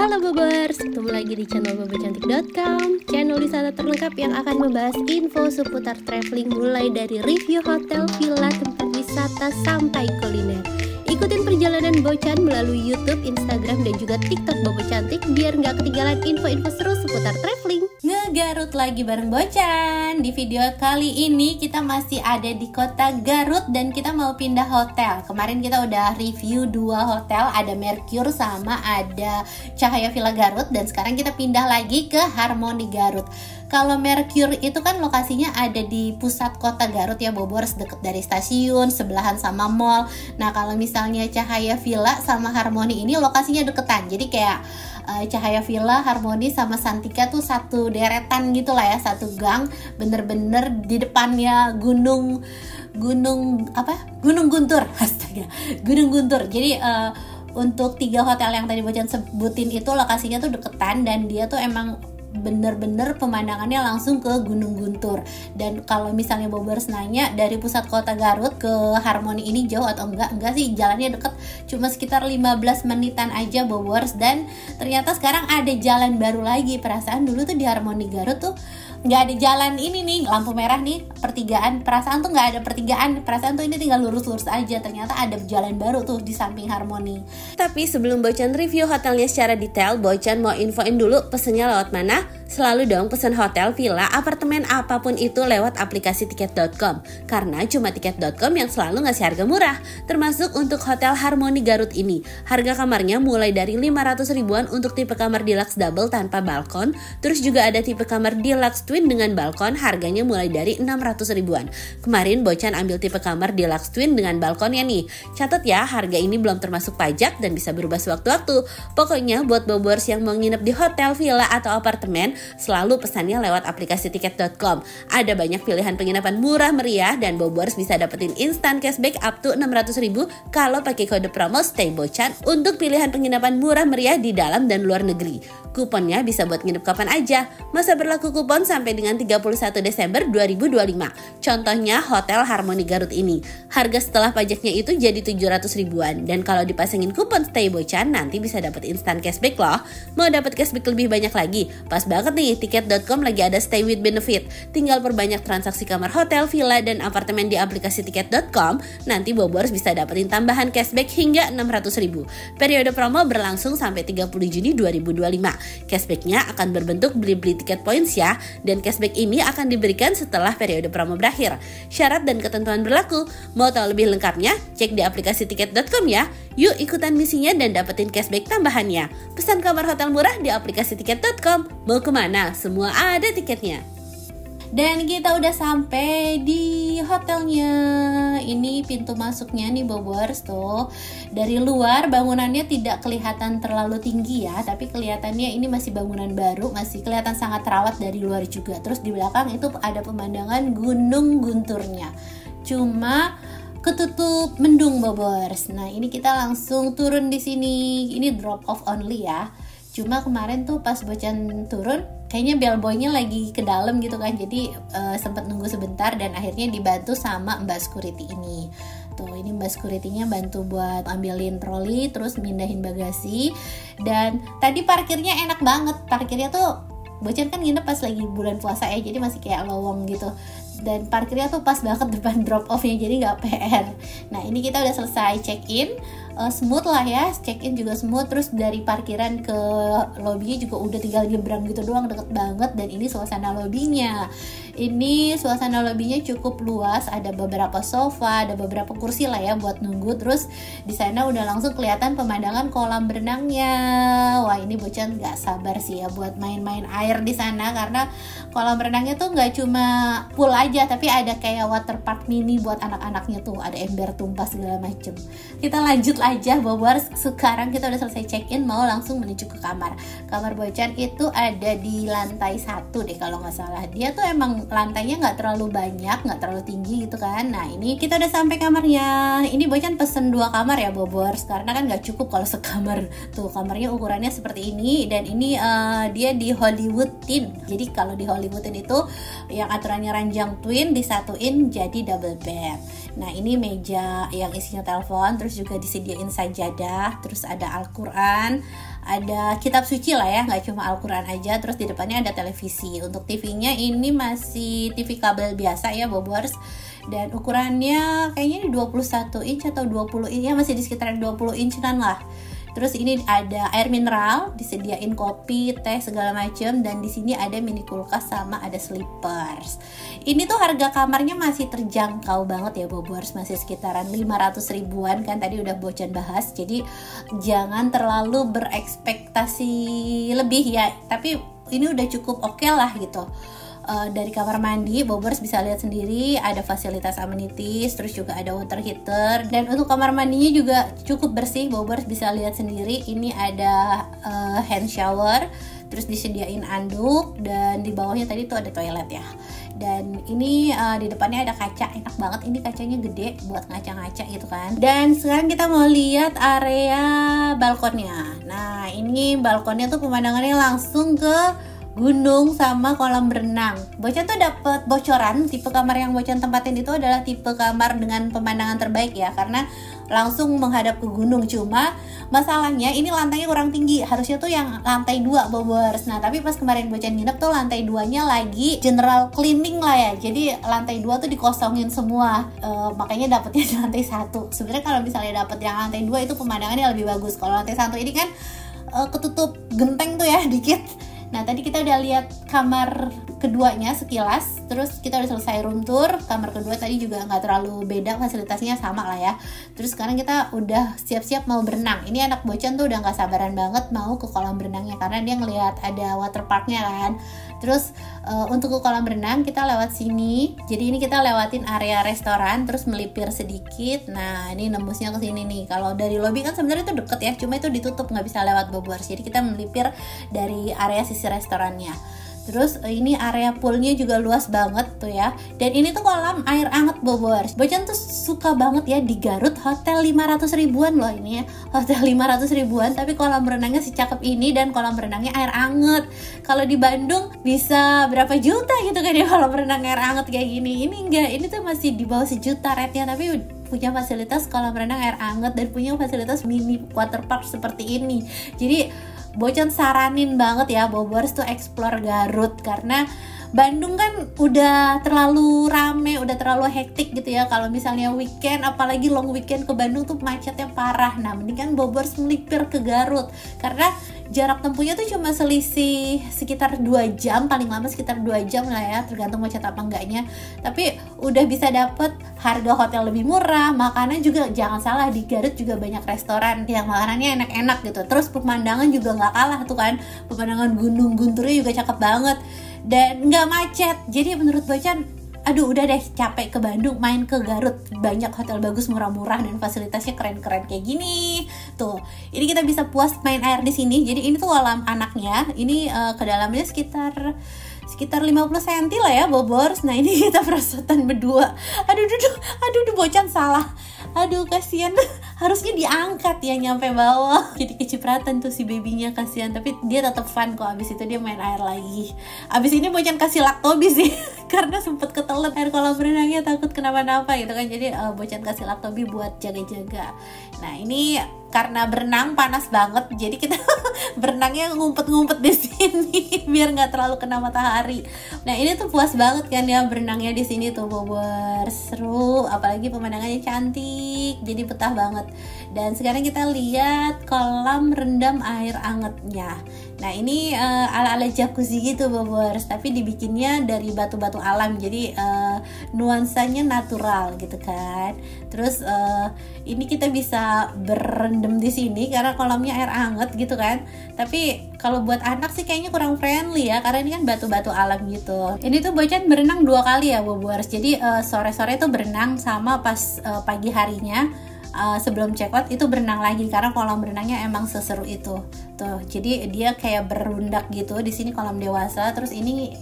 Halo Bobers, ketemu lagi di channel bobocantik.com, channel wisata terlengkap yang akan membahas info seputar traveling mulai dari review hotel, villa, tempat wisata sampai kuliner. Ikutin perjalanan Bocan melalui YouTube, Instagram, dan juga TikTok Bobo Cantik biar nggak ketinggalan info-info seru seputar traveling. Ngegarut lagi bareng Bocan. Di video kali ini kita masih ada di kota Garut dan kita mau pindah hotel. Kemarin kita udah review 2 hotel, ada Mercure sama ada Cahaya Villa Garut, dan sekarang kita pindah lagi ke Harmony Garut. Kalau Mercure itu kan lokasinya ada di pusat kota Garut ya Bobors, deket dari stasiun, sebelahan sama mall. Nah kalau misalnya Cahaya Villa sama Harmony ini lokasinya deketan, jadi kayak Cahaya Villa, Harmony sama Santika tuh satu deretan gitu lah ya, satu gang, bener-bener di depannya Gunung Guntur, astaga, Gunung Guntur. Jadi untuk 3 hotel yang tadi Bocan sebutin itu lokasinya tuh deketan, dan dia tuh emang bener-bener pemandangannya langsung ke Gunung Guntur. Dan kalau misalnya Bobers nanya dari pusat kota Garut ke Harmony ini jauh atau enggak sih, jalannya deket, cuma sekitar 15 menitan aja Bobers. Dan ternyata sekarang ada jalan baru lagi. Perasaan dulu tuh di Harmony Garut tuh nggak ada jalan ini nih, lampu merah nih, pertigaan. Perasaan tuh nggak ada pertigaan, perasaan tuh ini tinggal lurus-lurus aja. Ternyata ada jalan baru tuh di samping Harmony. Tapi sebelum Bocan review hotelnya secara detail, Bocan mau infoin dulu pesennya lewat mana. Selalu dong pesen hotel, villa, apartemen, apapun itu lewat aplikasi tiket.com. Karena cuma tiket.com yang selalu ngasih harga murah. Termasuk untuk hotel Harmony Garut ini. Harga kamarnya mulai dari 500 ribuan untuk tipe kamar deluxe double tanpa balkon. Terus juga ada tipe kamar deluxe twin dengan balkon, harganya mulai dari 600 ribuan. Kemarin Bocan ambil tipe kamar deluxe twin dengan balkonnya nih. Catat ya, harga ini belum termasuk pajak dan bisa berubah sewaktu-waktu. Pokoknya buat Bobors yang mau nginep di hotel, villa, atau apartemen, selalu pesannya lewat aplikasi tiket.com. Ada banyak pilihan penginapan murah meriah, dan Bobors bisa dapetin instant cashback up to 600 ribu kalau pakai kode promo Stay Bocan untuk pilihan penginapan murah meriah di dalam dan luar negeri. Kuponnya bisa buat nginep kapan aja. Masa berlaku kupon sampai dengan 31 Desember 2025. Contohnya Hotel Harmony Garut ini. Harga setelah pajaknya itu jadi 700 ribuan. Dan kalau dipasangin kupon Stay Bocan, nanti bisa dapat instant cashback loh. Mau dapat cashback lebih banyak lagi? Pas banget nih, tiket.com lagi ada Stay with Benefit. Tinggal perbanyak transaksi kamar hotel, villa, dan apartemen di aplikasi tiket.com. Nanti Bobors bisa dapetin tambahan cashback hingga 600 ribu. Periode promo berlangsung sampai 30 Juni 2025. Cashbacknya akan berbentuk beli-beli tiket points ya, dan cashback ini akan diberikan setelah periode promo berakhir. Syarat dan ketentuan berlaku. Mau tahu lebih lengkapnya? Cek di aplikasi tiket.com ya. Yuk ikutan misinya dan dapetin cashback tambahannya. Pesan kamar hotel murah di aplikasi tiket.com. Mau kemana? Semua ada tiketnya. Dan kita udah sampai di hotelnya. Ini pintu masuknya nih Bobors tuh. Dari luar bangunannya tidak kelihatan terlalu tinggi ya, tapi kelihatannya ini masih bangunan baru, masih kelihatan sangat terawat dari luar juga. Terus di belakang itu ada pemandangan Gunung Gunturnya. Cuma ketutup mendung Bobors. Nah, ini kita langsung turun di sini. Ini drop off only ya. Cuma kemarin tuh pas Bocan turun, kayaknya bellboynya lagi ke dalam gitu kan, jadi sempat nunggu sebentar dan akhirnya dibantu sama Mbak Security ini. Tuh, ini Mbak Security-nya bantu buat ambilin troli, terus mindahin bagasi. Dan tadi parkirnya enak banget. Parkirnya tuh, Bocan kan nginep pas lagi bulan puasa ya, jadi masih kayak lowong gitu. Dan parkirnya tuh pas banget depan drop off-nya, jadi nggak PR. Nah, ini kita udah selesai check-in. Smooth lah ya, check-in juga smooth. Terus dari parkiran ke lobbynya juga udah tinggal nyebrang gitu doang, deket banget. Dan ini suasana lobbynya. Ini suasana lobbynya cukup luas, ada beberapa sofa, ada beberapa kursi lah ya buat nunggu. Terus di sana udah langsung kelihatan pemandangan kolam berenangnya. Wah, ini Bocan nggak sabar sih ya buat main-main air di sana, karena kolam berenangnya tuh nggak cuma pool aja, tapi ada kayak water park mini buat anak-anaknya tuh, ada ember tumpah segala macem. Kita lanjut aja Bobors. Sekarang kita udah selesai check-in, mau langsung menuju ke kamar. Kamar Bocan itu ada di lantai 1 deh kalau nggak salah. Dia tuh emang lantainya nggak terlalu banyak, nggak terlalu tinggi gitu kan. Nah, ini kita udah sampai kamarnya. Ini Bocan pesen 2 kamar ya Bobors, karena kan nggak cukup kalau sekamar. Tuh, kamarnya ukurannya seperti ini, dan ini dia di Hollywood Tin. Jadi kalau di Hollywood Tin itu yang aturannya ranjang twin disatuin jadi double bed. Nah, ini meja yang isinya telepon, terus juga disediain sajadah, terus ada Al-Quran, ada kitab suci lah ya, nggak cuma Al-Quran aja. Terus di depannya ada televisi. Untuk TV-nya ini masih TV kabel biasa ya Bobers, dan ukurannya kayaknya di 21 inch atau 20 inch ya, masih di sekitaran 20 inch-an lah. Terus ini ada air mineral, disediain kopi, teh segala macam, dan di sini ada mini kulkas sama ada slippers. Ini tuh harga kamarnya masih terjangkau banget ya Bobers, masih sekitaran 500 ribuan kan tadi udah Bocan bahas. Jadi jangan terlalu berekspektasi lebih ya, tapi ini udah cukup oke lah gitu. Dari kamar mandi Bobers bisa lihat sendiri ada fasilitas amenities, terus juga ada water heater, dan untuk kamar mandinya juga cukup bersih. Bobers bisa lihat sendiri ini ada hand shower, terus disediain anduk, dan di bawahnya tadi tuh ada toilet ya. Dan ini di depannya ada kaca, enak banget, ini kacanya gede buat ngaca-ngaca gitu kan. Dan sekarang kita mau lihat area balkonnya. Nah ini balkonnya tuh pemandangannya langsung ke gunung sama kolam renang. Bocan tuh dapat bocoran tipe kamar yang Bocan tempatin itu adalah tipe kamar dengan pemandangan terbaik ya, karena langsung menghadap ke gunung. Cuma masalahnya ini lantainya kurang tinggi, harusnya tuh yang lantai 2 Bobers. Nah tapi pas kemarin Bocan nginep tuh lantai 2-nya lagi general cleaning lah ya, jadi lantai 2 tuh dikosongin semua, makanya dapetnya di lantai 1. Sebenarnya kalau misalnya dapet yang lantai 2 itu pemandangannya lebih bagus. Kalau lantai 1 ini kan ketutup genteng tuh ya dikit. Nah tadi kita udah lihat kamar keduanya sekilas, terus kita udah selesai room tour. Kamar kedua tadi juga nggak terlalu beda, fasilitasnya sama lah ya. Terus sekarang kita udah siap-siap mau berenang. Ini anak Bocan tuh udah nggak sabaran banget mau ke kolam berenangnya, karena dia ngelihat ada water parknya kan. Terus untuk ke kolam renang kita lewat sini. Jadi ini kita lewatin area restoran, terus melipir sedikit. Nah ini nembusnya ke sini nih. Kalau dari lobby kan sebenarnya itu deket ya, cuma itu ditutup, nggak bisa lewat Bobers. Jadi kita melipir dari area sisi restorannya. Terus ini area poolnya juga luas banget tuh ya. Dan ini tuh kolam air anget Bobers. Bocan tuh suka banget ya di Garut, hotel 500 ribuan loh ini ya. Hotel 500 ribuan tapi kolam renangnya secakep ini, dan kolam renangnya air anget. Kalau di Bandung bisa berapa juta gitu kan ya kolam renang air anget kayak gini. Ini enggak, ini tuh masih di bawah sejuta rate-nya, tapi punya fasilitas kolam renang air anget dan punya fasilitas mini waterpark seperti ini. Jadi Bocan saranin banget ya Bobers tuh explore Garut, karena Bandung kan udah terlalu rame, udah terlalu hektik gitu ya. Kalau misalnya weekend, apalagi long weekend ke Bandung tuh macetnya parah. Nah mendingan Bobers melipir ke Garut, karena jarak tempuhnya tuh cuma selisih sekitar 2 jam, paling lama sekitar 2 jam lah ya, tergantung macet apa enggaknya. Tapi udah bisa dapet harga hotel lebih murah, makanan juga jangan salah, di Garut juga banyak restoran yang makanannya enak-enak gitu. Terus pemandangan juga nggak kalah tuh kan, pemandangan gunung Gunturnya juga cakep banget dan nggak macet. Jadi menurut Bocan, aduh udah deh capek ke Bandung, main ke Garut, banyak hotel bagus murah-murah dan fasilitasnya keren-keren kayak gini. Tuh, ini kita bisa puas main air di sini. Jadi ini tuh kolam anaknya. Ini ke dalamnya sekitar 50 cm lah ya Bobors. Nah ini kita perosotan berdua. Aduh Bocan salah. Aduh kasihan, harusnya diangkat ya nyampe bawah. Jadi kecipratan tuh si babynya, kasihan. Tapi dia tetap fun kok, abis itu dia main air lagi. Abis ini Bocan kasih laktobi sih karena sempet ketelan air kolam renangnya, takut kenapa-napa gitu kan. Jadi Bocan kasih laktobi buat jaga-jaga. Nah ini karena berenang panas banget, jadi kita berenangnya ngumpet-ngumpet di sini biar nggak terlalu kena matahari. Nah ini tuh puas banget kan ya berenangnya di sini tuh Bobers, seru, apalagi pemandangannya cantik, jadi betah banget. Dan sekarang kita lihat kolam rendam air angetnya. Nah ini ala-ala jacuzzi gitu Bobers, tapi dibikinnya dari batu-batu alam, jadi nuansanya natural gitu kan. Terus ini kita bisa berendam di sini karena kolamnya air hangat gitu kan. Tapi kalau buat anak sih kayaknya kurang friendly ya, karena ini kan batu-batu alam gitu. Ini tuh Bocan berenang 2 kali ya Bobers. Jadi sore-sore tuh berenang, sama pas pagi harinya sebelum check out itu berenang lagi, karena kolam berenangnya emang seseru itu tuh. Jadi dia kayak berundak gitu. Di sini kolam dewasa, terus ini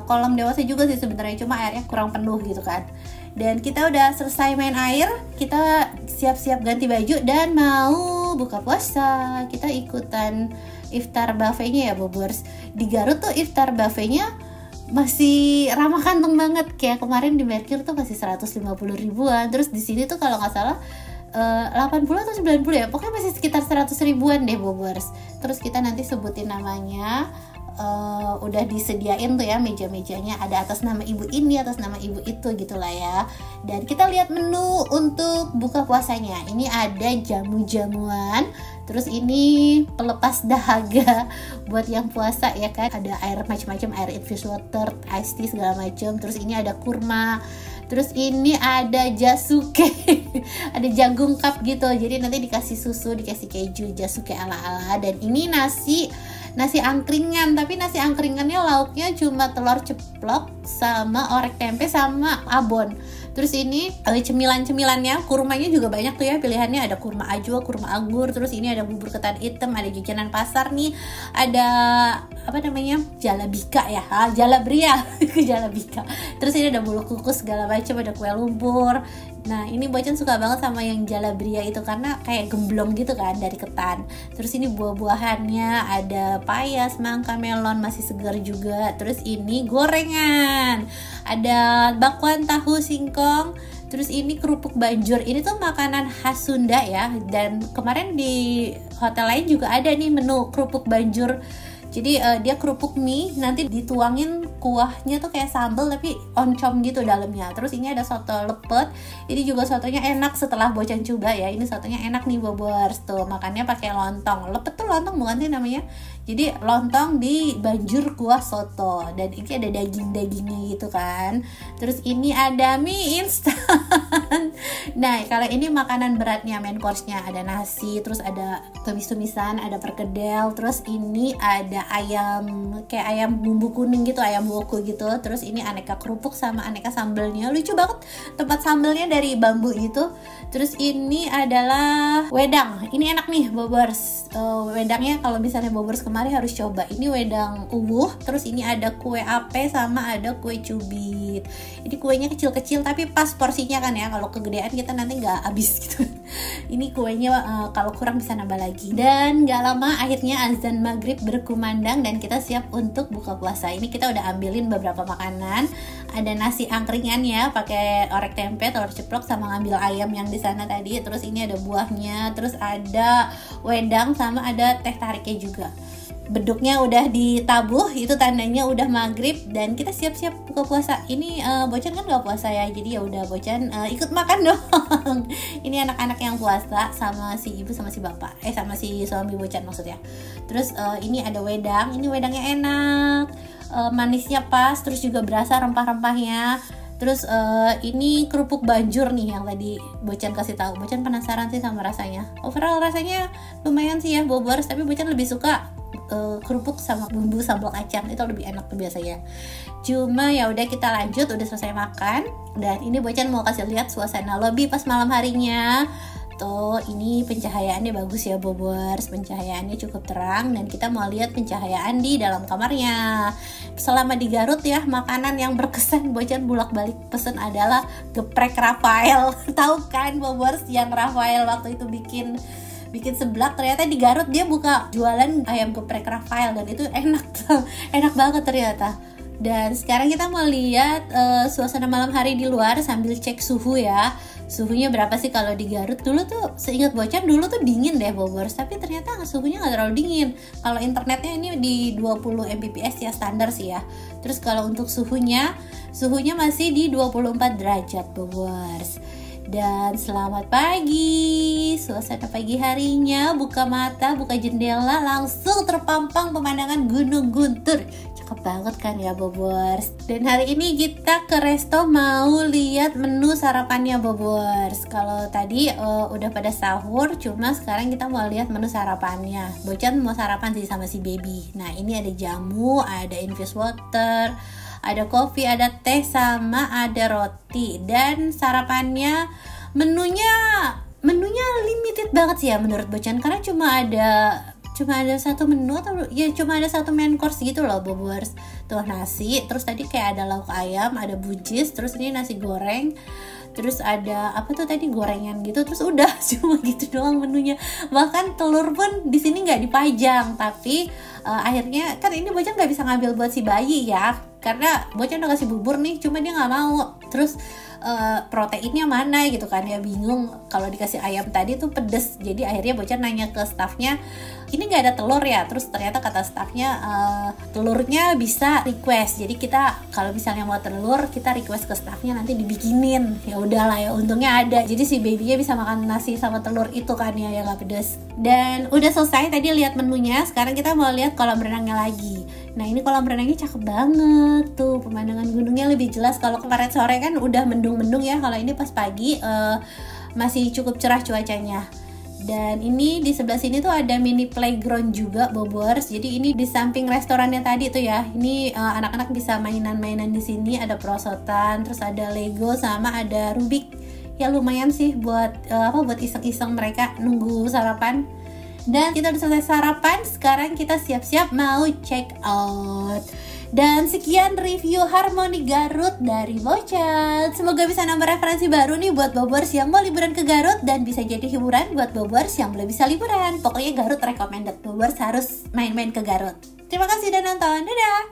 kolam dewasa juga sih sebenarnya, cuma airnya kurang penuh gitu kan. Dan kita udah selesai main air, kita siap-siap ganti baju dan mau buka puasa. Kita ikutan iftar buffetnya ya Bobers. Di Garut tuh iftar buffetnya masih ramah kantong banget, kayak kemarin di Merkir tuh masih 150 ribuan. Terus di sini tuh kalau nggak salah 80 atau 90 ya, pokoknya masih sekitar 100 ribuan deh Bobers. Terus kita nanti sebutin namanya. Udah disediain tuh ya meja-mejanya, ada atas nama ibu ini, atas nama ibu itu gitulah ya. Dan kita lihat menu untuk buka puasanya. Ini ada jamu-jamuan, terus ini pelepas dahaga buat yang puasa ya kan. Ada air macam-macam, air infused water, iced tea segala macam. Terus ini ada kurma. Terus ini ada jasuke, ada jagung cup gitu. Jadi nanti dikasih susu, dikasih keju, jasuke ala-ala. Dan ini nasi angkringan, tapi nasi angkringannya lauknya cuma telur ceplok sama orek tempe sama abon. Terus ini cemilan-cemilannya, kurmanya juga banyak tuh ya pilihannya, ada kurma ajwa, kurma anggur, terus ini ada bubur ketan hitam, ada jajanan pasar nih, ada apa namanya, jalabika ya, jalabria, jalabika. Terus ini ada bolu kukus segala macam, ada kue lumpur. Nah ini Bocan suka banget sama yang jalabria itu karena kayak gemblong gitu kan dari ketan. Terus ini buah-buahannya ada paya, semangka, melon masih segar juga. Terus ini gorengan, ada bakwan tahu singkong. Terus ini kerupuk banjur, ini tuh makanan khas Sunda ya. Dan kemarin di hotel lain juga ada nih menu kerupuk banjur. Jadi dia kerupuk mie, nanti dituangin kuahnya tuh kayak sambal tapi oncom gitu dalamnya. Terus ini ada soto lepet, ini juga sotonya enak setelah Bocan coba ya. Ini sotonya enak nih Bobers, tuh makannya pakai lontong. Lepet tuh lontong bukan sih namanya? Jadi lontong di banjur kuah soto, dan ini ada daging-dagingnya gitu kan. Terus ini ada mie instan. Nah kalau ini makanan beratnya, main course-nya ada nasi, terus ada tumis-tumisan, ada perkedel, terus ini ada ayam kayak ayam bumbu kuning gitu, ayam woku gitu. Terus ini aneka kerupuk sama aneka sambelnya, lucu banget tempat sambelnya dari bambu gitu. Terus ini adalah wedang, ini enak nih Bobers. Wedangnya kalau misalnya Bobers kemarin harus coba, ini wedang uwuh. Terus ini ada kue ape sama ada kue cubit. Ini kuenya kecil-kecil tapi pas porsinya kan ya, kalau kegedean kita nanti nggak habis gitu. Ini kuenya kalau kurang bisa nambah lagi. Dan nggak lama akhirnya azan maghrib berkumandang dan kita siap untuk buka puasa. Ini kita udah ambilin beberapa makanan. Ada nasi angkringan ya, pakai orek tempe, telur ceplok sama ngambil ayam yang di sana tadi. Terus ini ada buahnya, terus ada wedang sama ada teh tariknya juga. Beduknya udah ditabuh, itu tandanya udah maghrib dan kita siap-siap buka puasa. Ini Bocan kan nggak puasa ya, jadi ya udah Bocan ikut makan dong. Ini anak-anak yang puasa sama si ibu sama si bapak, sama si suami Bocan maksudnya. Terus ini ada wedang, ini wedangnya enak, manisnya pas, terus juga berasa rempah-rempahnya. Terus ini kerupuk banjur nih yang tadi Bocan kasih tahu. Bocan penasaran sih sama rasanya. Overall rasanya lumayan sih ya Bobers, tapi Bocan lebih suka kerupuk sama bumbu sambal kacang, itu lebih enak tuh biasanya. Cuma ya udah kita lanjut, udah selesai makan. Dan ini Bocan mau kasih lihat suasana lobby pas malam harinya. Tuh ini pencahayaannya bagus ya Bobers, pencahayaannya cukup terang dan kita mau lihat pencahayaan di dalam kamarnya. Selama di Garut ya, makanan yang berkesan Bocan bolak-balik pesen adalah geprek Rafael. Tahu kan Bobers yang Rafael waktu itu bikin seblak, ternyata di Garut dia buka jualan ayam geprek Rafael dan itu enak banget ternyata. Dan sekarang kita mau lihat suasana malam hari di luar sambil cek suhu ya. Suhunya berapa sih kalau di Garut? Dulu tuh seingat Bocan dulu tuh dingin deh Bobers, tapi ternyata suhunya nggak terlalu dingin. Kalau internetnya ini di 20 Mbps ya, standar sih ya. Terus kalau untuk suhunya masih di 24 derajat Bobers. Dan selamat pagi, suasana pagi harinya, buka mata, buka jendela, langsung terpampang pemandangan Gunung Guntur. Cakep banget kan ya Bobers. Dan hari ini kita ke resto mau lihat menu sarapannya Bobers. Kalau tadi udah pada sahur, cuma sekarang kita mau lihat menu sarapannya. Bocan mau sarapan sih sama si baby. Nah ini ada jamu, ada infused water, ada kopi, ada teh, sama ada roti. Dan sarapannya menunya limited banget sih ya menurut Bocan, karena cuma ada satu menu atau ya cuma ada satu main course gitu loh Bobers. Tuh nasi, terus tadi kayak ada lauk ayam, ada buncis, terus ini nasi goreng, terus ada apa tuh tadi, gorengan gitu, terus udah cuma gitu doang menunya. Bahkan telur pun di sini nggak dipajang, tapi akhirnya kan ini Bocan nggak bisa ngambil buat si bayi ya, karena Bocan udah kasih bubur nih, cuma dia nggak mau. Terus proteinnya mana gitu kan, ya bingung. Kalau dikasih ayam tadi tuh pedes, jadi akhirnya Bocan nanya ke staffnya, ini nggak ada telur ya? Terus ternyata kata staffnya telurnya bisa request, jadi kita kalau misalnya mau telur kita request ke staffnya nanti dibikinin. Ya udahlah ya, untungnya ada, jadi si babynya bisa makan nasi sama telur itu kan ya, yang nggak pedes. Dan udah selesai tadi lihat menunya, sekarang kita mau lihat kolam renangnya lagi. Nah ini kolam renangnya cakep banget tuh, pemandangan gunungnya lebih jelas. Kalau kemarin sore kan udah mendung-mendung ya, kalau ini pas pagi masih cukup cerah cuacanya. Dan ini di sebelah sini tuh ada mini playground juga Bobors. Jadi ini di samping restorannya tadi tuh ya. Ini anak-anak bisa mainan-mainan di sini, ada perosotan, terus ada Lego sama ada Rubik. Ya lumayan sih buat buat iseng-iseng mereka nunggu sarapan. Dan kita udah selesai sarapan, sekarang kita siap-siap mau check out. Dan sekian review Harmoni Garut dari Bocan. Semoga bisa nambah referensi baru nih buat Bobors yang mau liburan ke Garut, dan bisa jadi hiburan buat Bobors yang belum bisa liburan. Pokoknya Garut recommended, Bobors harus main-main ke Garut. Terima kasih udah nonton, dadah!